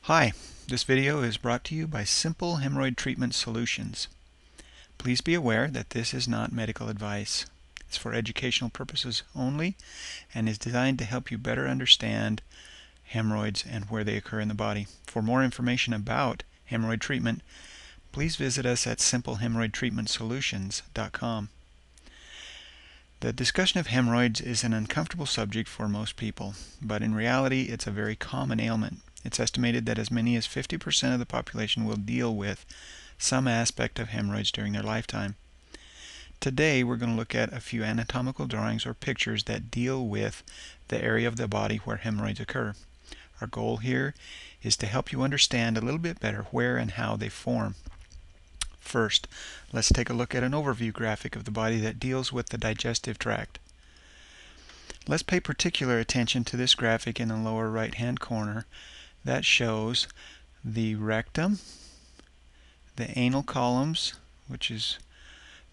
Hi, this video is brought to you by Simple Hemorrhoid Treatment Solutions. Please be aware that this is not medical advice. It's for educational purposes only and is designed to help you better understand hemorrhoids and where they occur in the body. For more information about hemorrhoid treatment, please visit us at simpleHemorrhoidTreatmentSolutions.com. The discussion of hemorrhoids is an uncomfortable subject for most people, but in reality it's a very common ailment. It's estimated that as many as 50% of the population will deal with some aspect of hemorrhoids during their lifetime. Today we're going to look at a few anatomical drawings or pictures that deal with the area of the body where hemorrhoids occur. Our goal here is to help you understand a little bit better where and how they form. First, let's take a look at an overview graphic of the body that deals with the digestive tract. Let's pay particular attention to this graphic in the lower right hand corner that shows the rectum, the anal columns, which is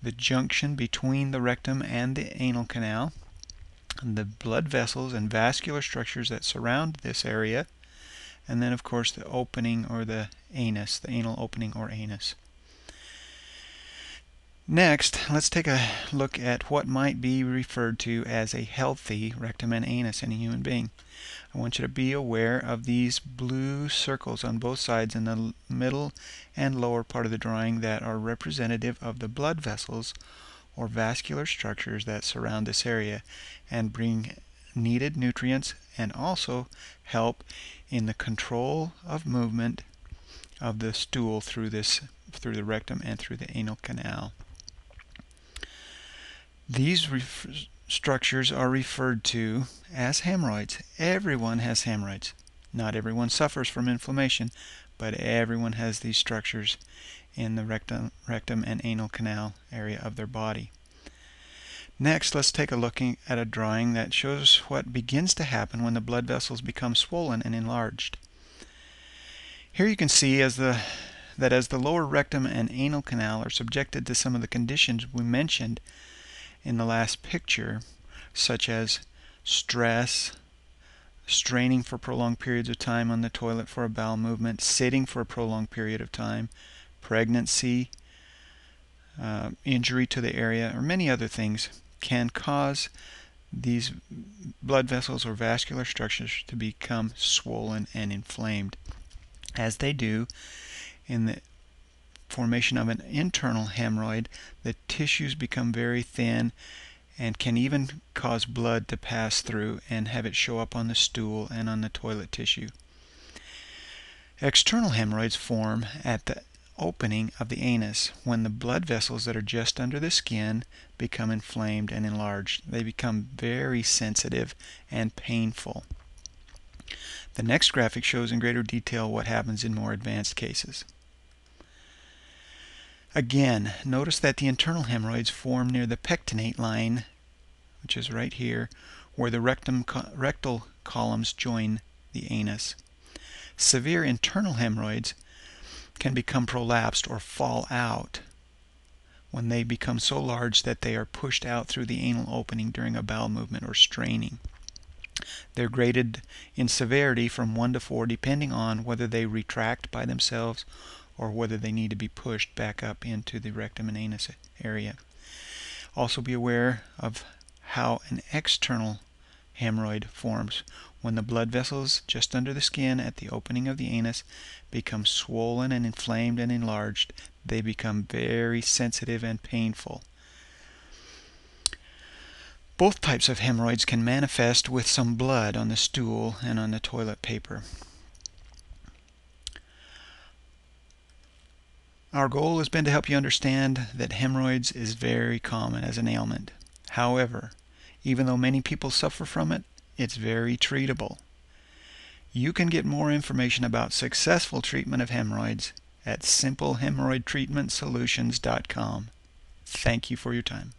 the junction between the rectum and the anal canal, the blood vessels and vascular structures that surround this area, and then of course the opening or the anus, the anal opening or anus. Next, let's take a look at what might be referred to as a healthy rectum and anus in a human being. I want you to be aware of these blue circles on both sides in the middle and lower part of the drawing that are representative of the blood vessels or vascular structures that surround this area and bring needed nutrients and also help in the control of movement of the stool through the rectum and through the anal canal. These structures are referred to as hemorrhoids. Everyone has hemorrhoids. Not everyone suffers from inflammation, but everyone has these structures in the rectum and anal canal area of their body. Next, let's take a look at a drawing that shows what begins to happen when the blood vessels become swollen and enlarged. Here you can see that as the lower rectum and anal canal are subjected to some of the conditions we mentioned in the last picture, such as stress, straining for prolonged periods of time on the toilet for a bowel movement, sitting for a prolonged period of time, pregnancy, injury to the area, or many other things can cause these blood vessels or vascular structures to become swollen and inflamed. As they do in the formation of an internal hemorrhoid, the tissues become very thin and can even cause blood to pass through and have it show up on the stool and on the toilet tissue. External hemorrhoids form at the opening of the anus when the blood vessels that are just under the skin become inflamed and enlarged. They become very sensitive and painful. The next graphic shows in greater detail what happens in more advanced cases. Again, notice that the internal hemorrhoids form near the pectinate line, which is right here, where the rectal columns join the anus. Severe internal hemorrhoids can become prolapsed or fall out when they become so large that they are pushed out through the anal opening during a bowel movement or straining. They're graded in severity from 1 to 4 depending on whether they retract by themselves or whether they need to be pushed back up into the rectum and anus area. Also be aware of how an external hemorrhoid forms when the blood vessels just under the skin at the opening of the anus become swollen and inflamed and enlarged. They become very sensitive and painful. Both types of hemorrhoids can manifest with some blood on the stool and on the toilet paper. Our goal has been to help you understand that hemorrhoids is very common as an ailment. However, even though many people suffer from it, it's very treatable. You can get more information about successful treatment of hemorrhoids at simpleHemorrhoidTreatmentSolutions.com. Thank you for your time.